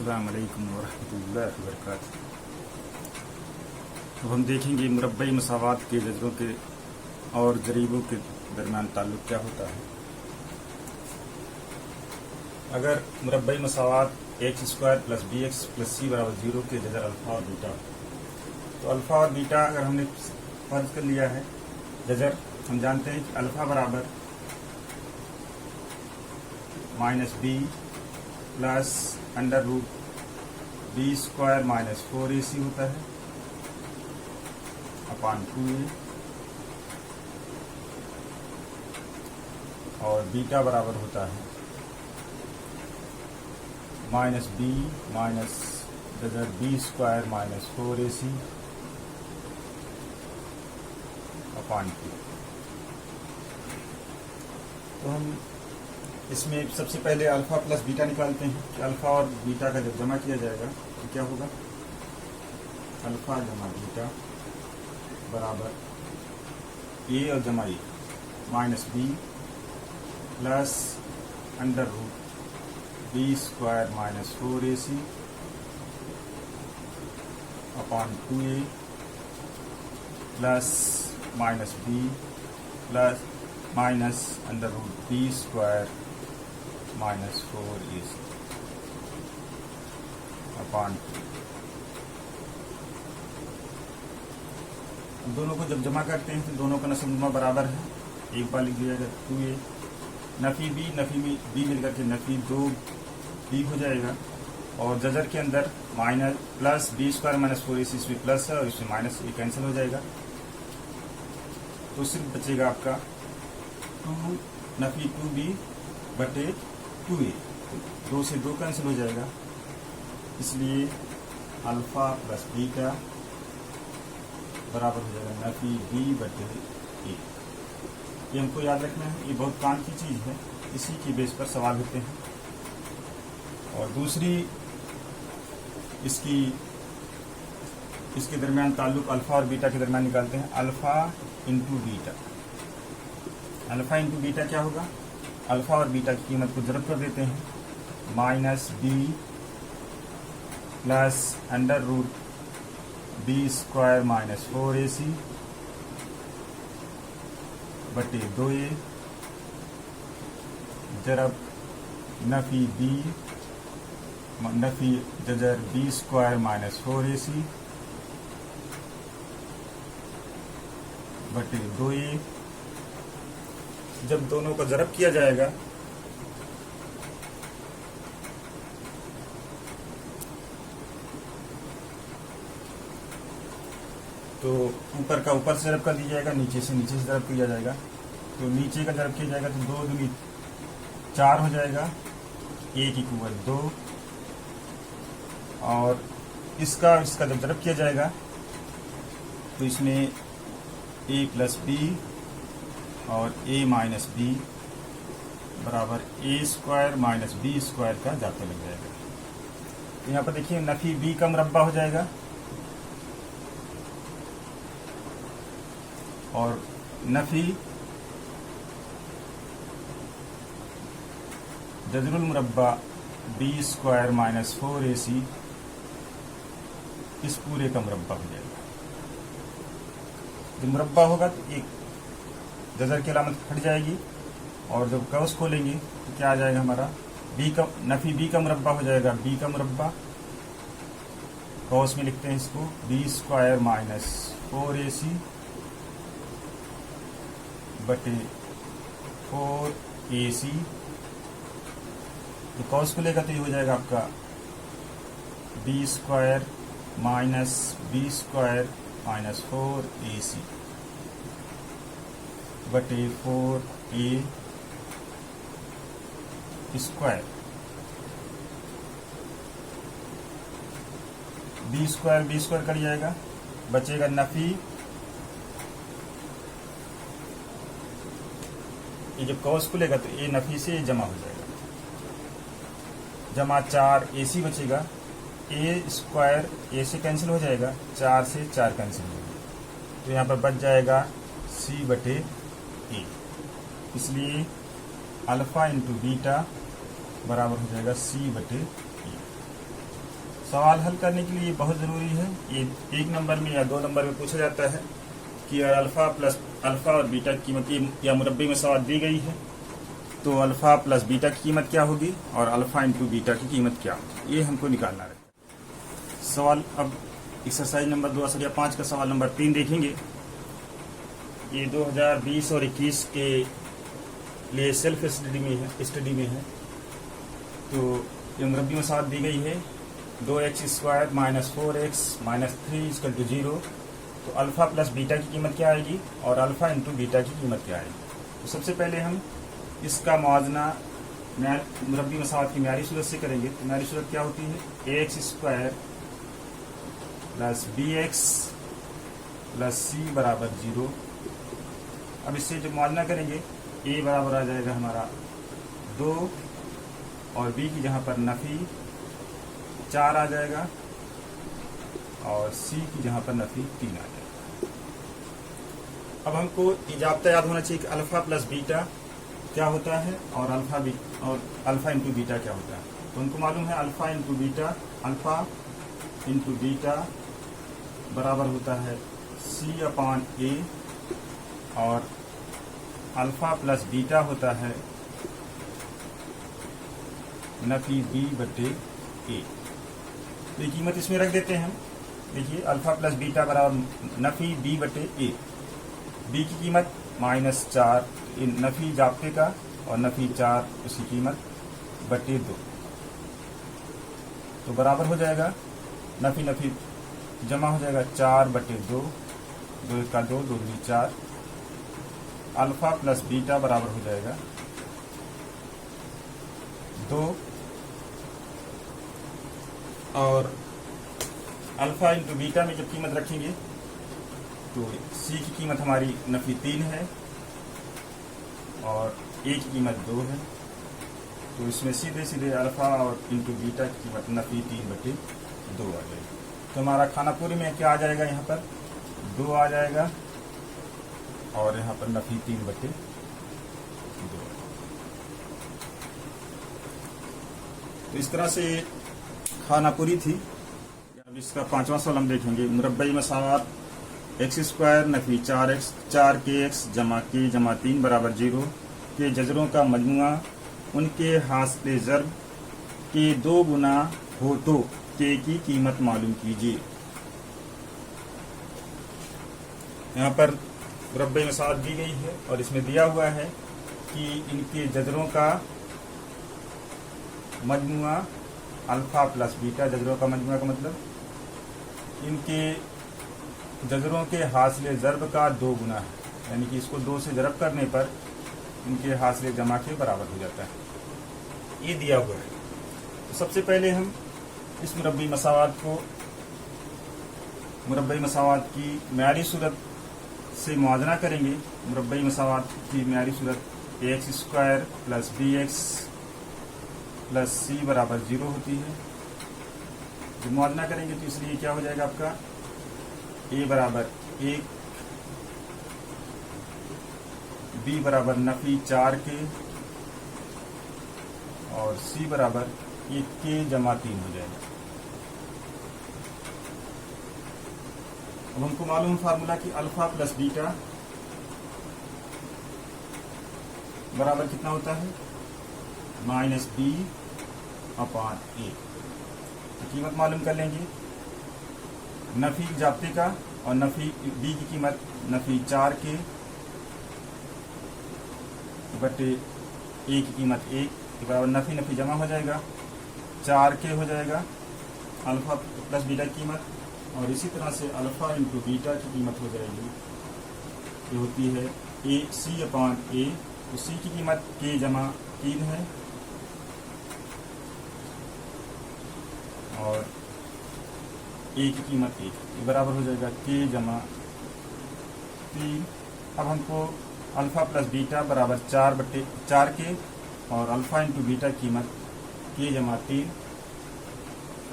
अस्सलाम वालेकुम वरहमतुल्लाहि वबरकातुहू। तो हम देखेंगे मुरब्बई मसावात के जजरों के और जरीबों के दरमियान ताल्लुक क्या होता है। अगर मुरब्बई मसावात X square plus B X plus C बराबर 0 के जजर अल्फा और बीटा, तो अल्फा और बीटा अगर हमने फर्ज कर लिया है जजर, हम जानते हैं कि अल्फा बराबर minus B plus under root B square minus 4ac होता है अपान 2a, और बीटा बराबर होता है माइनस बी माइनस जजर B square minus 4ac upon 2। तो हम इसमें सबसे पहले अल्फा प्लस बीटा निकालते हैं कि अल्फा और बीटा का जब जमा किया जाएगा तो क्या होगा। अल्फा जमा बीटा बराबर ए और जमा A minus B plus under root B square minus 4ac upon 2a plus minus B plus minus under root B square minus 4ac upon 2। दोनों को जब जमा करते हैं तो दोनों का नस्ब बराबर है। एक बार लिख दिया जाए 2a, नफी में बी मिलकर के नफी 2b हो जाएगा, और जजर के अंदर minus plus B square minus 4ac, इसमें प्लस है और इसमें माइनस, ये कैंसिल हो जाएगा। तो सिर्फ बचेगा आपका 2 नफी 2b बटे 2a, 2 से 2 कैंसिल हो जाएगा, इसलिए अल्फा प्लस बीटा बराबर हो जाएगा नफी b बटे a। ये हमको याद रखना है, ये बहुत काम की चीज़ है, इसी की बेस पर सवाल होते हैं। और दूसरी इसके दरमियान ताल्लुक अल्फा और बीटा के दरमियान निकालते हैं। Alpha into beta, alpha into beta क्या होगा, अल्फा और बीटा की कीमत को ज़रब कर देते हैं। Minus B plus under root B square minus 4ac बटे 2a ज़रब नफी बी नफी जजर बी स्क्वायर माइनस 4ac बटे 2a। जब दोनों का ज़रब किया जाएगा तो ऊपर का ऊपर से ज़रब कर दिया जाएगा, नीचे से ज़रब किया जाएगा। तो नीचे का ज़रब किया जाएगा तो 2 दूनी 4 हो जाएगा, एक इक्वल 2, और इसका जब ज़रब किया जाएगा तो इसमें a प्लस बी और a माइनस बी बराबर a square minus B square का जाता लग जाएगा। तो यहाँ पर देखिए नफी b का मुरब्बा हो जाएगा और नफी जजरुल मुरब्बा बी स्क्वायर माइनस 4ac इस पूरे का मुरब्बा हो जाएगा। जब मुरब्बा होगा तो एक जजर की अलामत हट जाएगी, और जब कौस खोलेंगे तो क्या आ जाएगा हमारा नफी बी का मुरब्बा हो जाएगा, बी का मुरब्बा कौस में लिखते हैं इसको बी स्क्वायर माइनस 4ac बटे 4ac। तो कौस खुलेगा तो ये हो जाएगा आपका B square minus B square minus 4ac बटे 4a स्क्वायर। बी स्क्वायर कर जाएगा, बचेगा नफी, ये जब कौस खुलेगा तो ए नफी से जमा हो जाएगा, जमा 4ac बचेगा, ए स्क्वायर ए से कैंसिल हो जाएगा, 4 से 4 कैंसिल हो जाएगा, तो यहाँ पर बच जाएगा c बटे ए। इसलिए अल्फा इंटू बीटा बराबर हो जाएगा c बटे ए। सवाल हल करने के लिए बहुत ज़रूरी है, ये 1 नंबर में या 2 नंबर में पूछा जाता है कि अल्फ़ा प्लस अल्फ़ा और बीटा की कीमत या मुरब्बे में सवाल दी गई है तो अल्फ़ा प्लस बीटा की कीमत क्या होगी और अल्फ़ा इंटू बीटा की कीमत क्या होगी, ये हमको निकालना है। सवाल अब एक्सरसाइज नंबर 2/5 का सवाल नंबर 3 देखेंगे। ये 2020 और 21 के लिए सेल्फ स्टडी में है। तो ये मुरब्बी में साथ दी गई है 2x² माइनस 4x माइनस 3 = 0। तो अल्फ़ा प्लस बीटा की कीमत क्या आएगी और अल्फ़ा इंटू बीटा की कीमत क्या आएगी। तो सबसे पहले हम इसका मुआवजना मुरब्बी मसावत की म्यारी सूरत से करेंगे। तो म्यारी सूरत क्या होती है, ax² plus bx plus c बराबर 0। अब इससे जब मुआवजना करेंगे a बराबर आ जाएगा हमारा 2 और b की जगह पर नफ़ी 4 आ जाएगा और c की जगह पर नफ़ी 3 आ जाएगा। अब हमको इजाबता याद होना चाहिए कि अल्फ़ा प्लस बीटा क्या होता है और अल्फ़ा इंटू बीटा क्या होता है। तो उनको मालूम है अल्फ़ा इंटू बीटा बराबर होता है c/a और अल्फ़ा प्लस बीटा होता है नफ़ी b/a। ये कीमत इसमें रख देते हैं हम। देखिए अल्फ़ा प्लस बीटा बराबर नफ़ी b/a। b की कीमत -4 नफ़ी जाब्ते का और नफ़ी 4 उसकी कीमत बटे 2। तो बराबर हो जाएगा नफ़ी नफ़ी जमा हो जाएगा 4/2, 2 का 2, 2 दूनी 4। अल्फ़ा प्लस बीटा बराबर हो जाएगा 2 और अल्फ़ा इंटू बीटा में जब कीमत रखेंगे तो c की कीमत हमारी नफ़ी 3 है और a की कीमत 2 है। तो इसमें सीधे सीधे अल्फ़ा और इंटू बीटा की कीमत नफ़ी 3/2 आ जाएगी। तो हमारा खाना पूरी में क्या आ जाएगा, यहाँ पर 2 आ जाएगा और यहाँ पर नफ़ी 3/2। तो इस तरह से खाना पूरी थी। अब इसका 5वां सवाल हम देखेंगे। मुरब्बई मसावत x² नफ़ी 4kx जमा k जमा 3 बराबर 0 के जजरों का मजमुआ उनके हासिल ज़र्ब के 2 गुना हो तो k की कीमत मालूम कीजिए। यहाँ पर मुरब्बे मसावत दी गई है और इसमें दिया हुआ है कि इनके जजरों का मजमुआ अल्फ़ा प्लस बीटा, जजरों का मजमुआ का मतलब इनके जजरों के हासिल ज़र्ब का 2 गुना है, यानी कि इसको 2 से ज़रब करने पर इनके हासिल जमा के बराबर हो जाता है। ये दिया हुआ है। तो सबसे पहले हम इस मुरब्बी मसावत की म्यारी सूरत से मुआवजना करेंगे। मुरब्बी मसावत की म्यारी सूरत ax² plus bx plus c बराबर 0 होती है। जब मुआवजना करेंगे तो इसलिए क्या हो जाएगा आपका a बराबर 1, b बराबर नफ़ी 4k और c बराबर 1k जमा 3 हो जाएगा। अब हमको मालूम फार्मूला कि अल्फ़ा प्लस बीटा बराबर कितना होता है, -b/a। तो कीमत मालूम कर लेंगे नफ़ी जाब्ते का और नफ़ी b की कीमत नफ़ी 4k बटे a की कीमत 1 के बराबर नफ़ी नफ़ी जमा हो जाएगा 4k हो जाएगा अल्फ़ा प्लस बीटा की कीमत। और इसी तरह से अल्फ़ा इंटू बीटा की कीमत हो जाएगी, ये होती है c/a। तो c की कीमत k जमा 3 है और a की कीमत 1 बराबर हो जाएगा k जमा 3। अब हमको अल्फ़ा प्लस बीटा बराबर 4k और अल्फ़ा इंटू बीटा कीमत k जमा 3।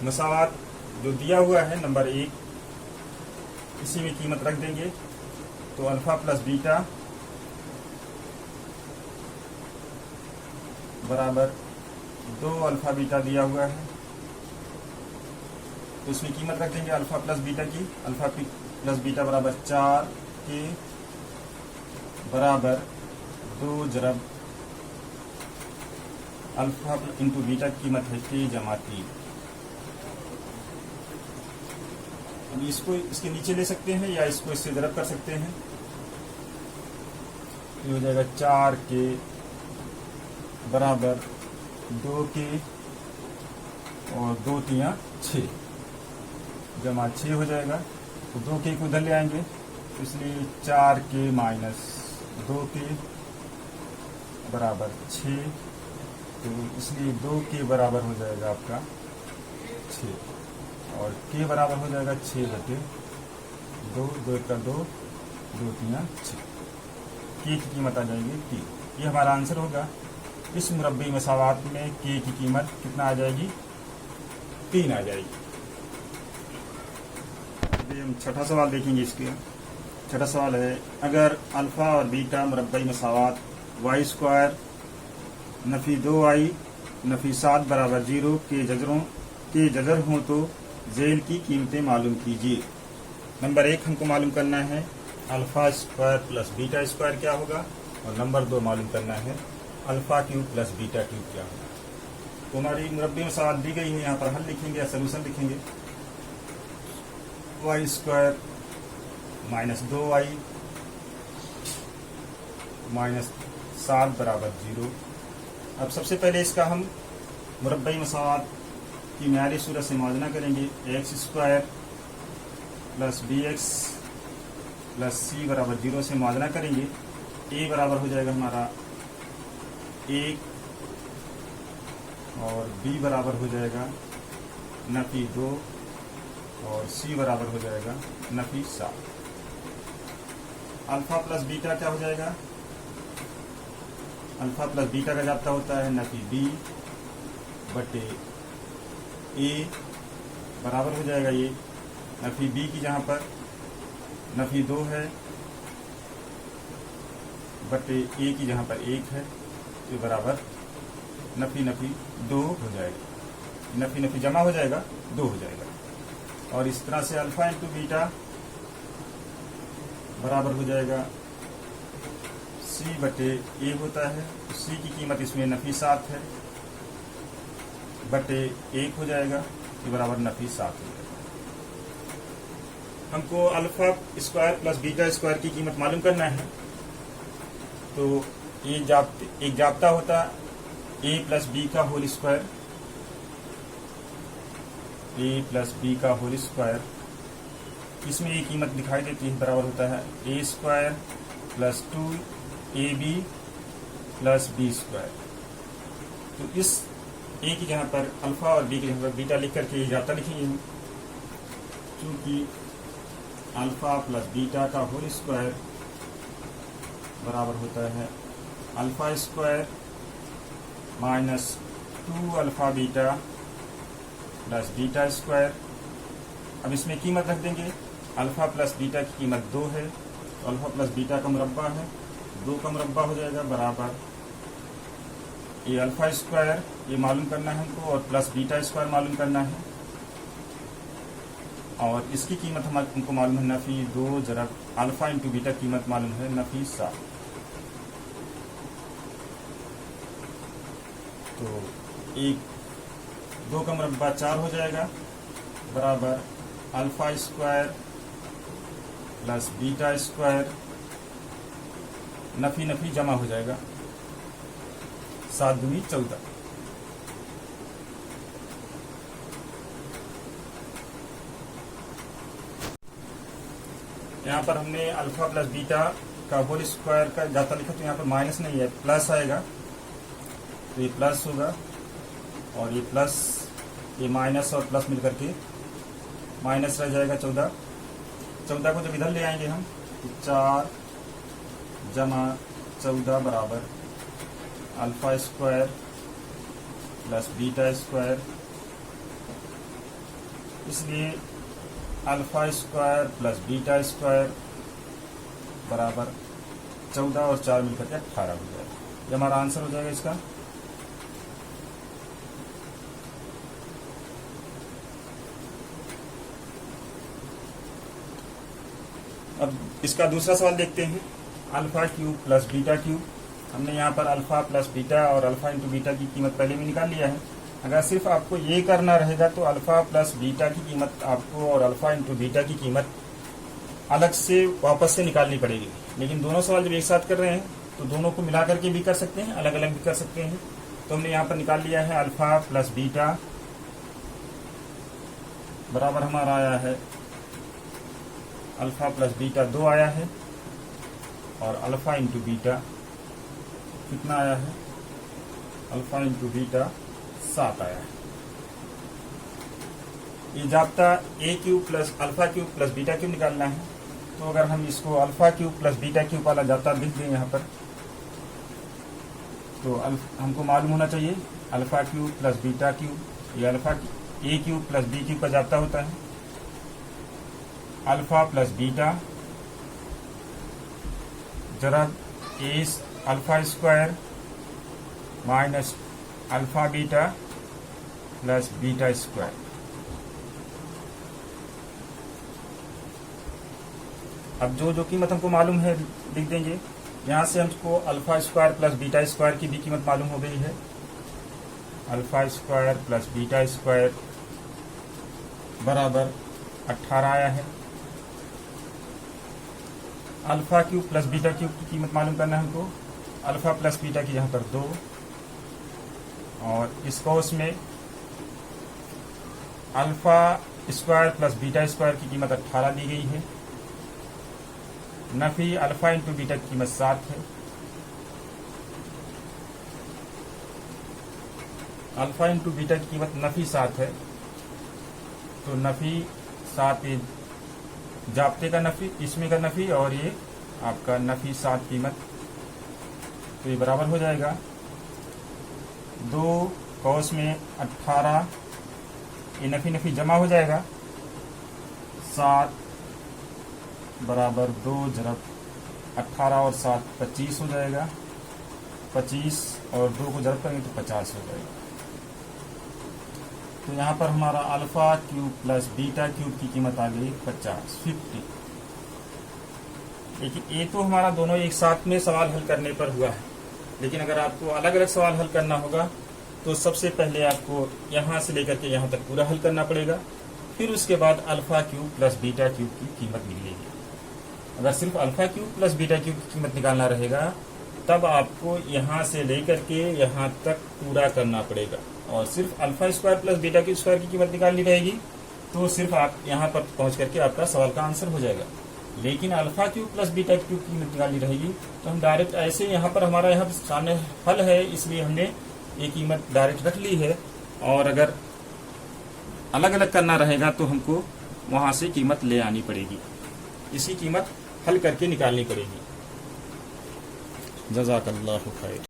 मसावत जो दिया हुआ है नंबर 1, इसी में कीमत रख देंगे। तो अल्फ़ा प्लस बीटा बराबर 2 अल्फ़ा बीटा दिया हुआ है तो इसमें कीमत रख देंगे अल्फा प्लस बीटा की। अल्फा प्लस बीटा बराबर 4 के बराबर 2 जरब अल्फा इंटू बीटा की कीमत है के जमा 3। अब इसको इसके नीचे ले सकते हैं या इसको इससे जरब कर सकते हैं। ये हो जाएगा 4 के बराबर 2 के और 2 3 6 जमा 6 हो जाएगा। तो 2 के को इधर ले आएंगे, इसलिए 4 के माइनस 2 के बराबर 6, तो इसलिए 2 के बराबर हो जाएगा आपका 6 और के बराबर हो जाएगा 6 बटे 2, 2 का 2, 2 3 6। के की कीमत आ जाएगी 3। ये हमारा आंसर होगा। इस मुरब्बी मसावात में के की कीमत कितना आ जाएगी? 3 आ जाएगी। अभी हम छठा सवाल देखेंगे। इसके छठा सवाल है, अगर अल्फा और बीटा मुरब्बी मसावात वाई स्क्वायर नफी 2i नफी 7 बराबर 0 के जजर हों तो जेल की कीमतें मालूम कीजिए। नंबर 1 हमको मालूम करना है alpha square plus beta square क्या होगा, और नंबर 2 मालूम करना है alpha cube plus beta cube क्या होगा। तो हमारी मुरब्बी मसावात दी गई है, यहाँ पर हल लिखेंगे या सोल्यूशन लिखेंगे। Y square minus 2i minus 7 बराबर 0। अब सबसे पहले इसका हम मुरब्बई मसावात की म्यारी सूरत से मुआवजा करेंगे। X square plus B X plus C बराबर 0 से मुआवजा करेंगे। ए बराबर हो जाएगा हमारा 1 और बी बराबर हो जाएगा नफी 2 और सी बराबर हो जाएगा नफी 7। अल्फा प्लस बीटा क्या हो जाएगा? अल्फा प्लस बीटा का जाता होता है नफी बी बटे ए बराबर हो जाएगा ये नफी बी की जहाँ पर नफी 2 है बटे ए की जहाँ पर 1 है, ये बराबर नफी 2 हो जाएगा। नफी जमा हो जाएगा 2 हो जाएगा। और इस तरह से अल्फा इंटू बीटा बराबर हो जाएगा सी बटे ए होता है। तो सी की कीमत इसमें नफी 7 है बटे 1 हो जाएगा, ये बराबर नफी 7 हो जाएगा। हमको alpha square plus beta square की कीमत मालूम करना है। तो एक जाब्ता होता ए प्लस बी का whole square, A plus B का होल स्क्वायर, इसमें ये कीमत दिखाई देती है, बराबर होता है ए स्क्वायर प्लस 2ab प्लस बी स्क्वायर। तो इस ए की जगह पर अल्फा और बी की जगह पर बीटा लिख करके जाता लिखेंगे हम, क्योंकि अल्फा प्लस बीटा का होल स्क्वायर बराबर होता है alpha square minus 2 alpha beta plus beta square. अब इसमें कीमत रख देंगे। अल्फा प्लस बीटा की कीमत 2 है, तो अल्फा प्लस बीटा का मुरब्बा है, 2 का मुरब्बा हो जाएगा बराबर ये अल्फा स्क्वायर ये मालूम करना है हमको, और प्लस बीटा स्क्वायर मालूम करना है। और इसकी कीमत हमको मालूम है नफी 2 जरब अल्फा इंटू बीटा कीमत मालूम है नफी 7। तो 2 का मुरब्बा 4 हो जाएगा बराबर alpha square plus beta square, Nafi जमा हो जाएगा 7 दूनी 14। यहाँ पर हमने अल्फा प्लस बीटा का होल स्क्वायर का जाता लिखा, तो यहाँ पर माइनस नहीं है, प्लस आएगा, तो ये प्लस होगा और ये प्लस ये माइनस और प्लस मिलकर के माइनस रह जाएगा 14। 14 को जब इधर ले आएंगे हम तो 4 जमा 14 बराबर alpha square plus beta square, इसलिए alpha square plus beta square बराबर 14 और 4 मिलकर के 18 हो जाएगा। ये हमारा आंसर हो जाएगा इसका। अब इसका दूसरा सवाल देखते हैं। Alpha cube plus beta cube, हमने यहाँ पर अल्फा प्लस बीटा और अल्फा इंटू बीटा की कीमत पहले भी निकाल लिया है। अगर सिर्फ आपको ये करना रहेगा तो अल्फा प्लस बीटा की कीमत आपको और अल्फा इंटू बीटा की कीमत अलग से वापस से निकालनी पड़ेगी। लेकिन दोनों सवाल जब एक साथ कर रहे हैं तो दोनों को मिला करके भी कर सकते हैं, अलग अलग भी कर सकते हैं। तो हमने यहाँ पर निकाल लिया है अल्फा प्लस बीटा बराबर हमारा आया है अल्फा प्लस बीटा 2 आया है और अल्फा इंटू बीटा कितना आया है, अल्फा इंटू बीटा 7 आया है। ये जाप्ता A cube plus alpha cube plus beta cube निकालना है। तो अगर हम इसको alpha cube plus beta cube वाला जाप्ता लिख दें यहाँ पर, तो हमको मालूम होना चाहिए alpha cube plus beta cube, ये alpha A cube plus B cube का जाप्ता होता है। अल्फा प्लस बीटा जरा ए alpha square minus alpha beta plus beta square. अब जो कीमत हमको मालूम है लिख देंगे। यहाँ से हमको alpha square plus beta square की भी कीमत मालूम हो गई है। Alpha square plus beta square बराबर 18 आया है। Alpha cube plus beta cube की कीमत मालूम करना है हमको। अल्फा प्लस बीटा की यहाँ पर 2 और इस कोर्स में alpha square plus beta square की कीमत 18 दी गई है। नफी अल्फा इंटू बीटा की कीमत 7 है। अल्फा इंटू बीटा की कीमत नफी 7 है, तो नफी 7 जाप्ते का नफी, इसमें का नफी और ये आपका नफी 7 कीमत, तो ये बराबर हो जाएगा 2 कौस में 18, ये नफी नफी जमा हो जाएगा 7 बराबर 2 जरब 18 और 7 25 हो जाएगा। 25 और 2 को जरब करेंगे तो 50 हो जाएगा। तो यहाँ पर हमारा alpha cube plus beta cube की कीमत आ गई 50। लेकिन ये तो हमारा दोनों एक साथ में सवाल हल करने पर हुआ है। लेकिन अगर आपको अलग अलग सवाल हल करना होगा तो सबसे पहले आपको यहाँ से लेकर के यहाँ तक पूरा हल करना पड़ेगा। फिर उसके बाद alpha cube plus beta cube की कीमत निकलेगी। अगर सिर्फ alpha cube plus beta cube की कीमत निकालना रहेगा तब आपको यहाँ से लेकर के यहाँ तक पूरा करना पड़ेगा। और सिर्फ alpha square plus beta cube square की कीमत निकालनी रहेगी तो सिर्फ आप यहाँ पर पहुँच करके आपका सवाल का आंसर हो जाएगा। लेकिन alpha cube plus beta cube की कीमत निकालनी रहेगी तो हम डायरेक्ट ऐसे यहाँ पर हमारा यहाँ सामने हल है, इसलिए हमने ये कीमत डायरेक्ट रख ली है। और अगर अलग अलग करना रहेगा तो हमको वहाँ से कीमत ले आनी पड़ेगी, इसी कीमत हल करके निकालनी पड़ेगी। जज़ाकल्लाहु खैर।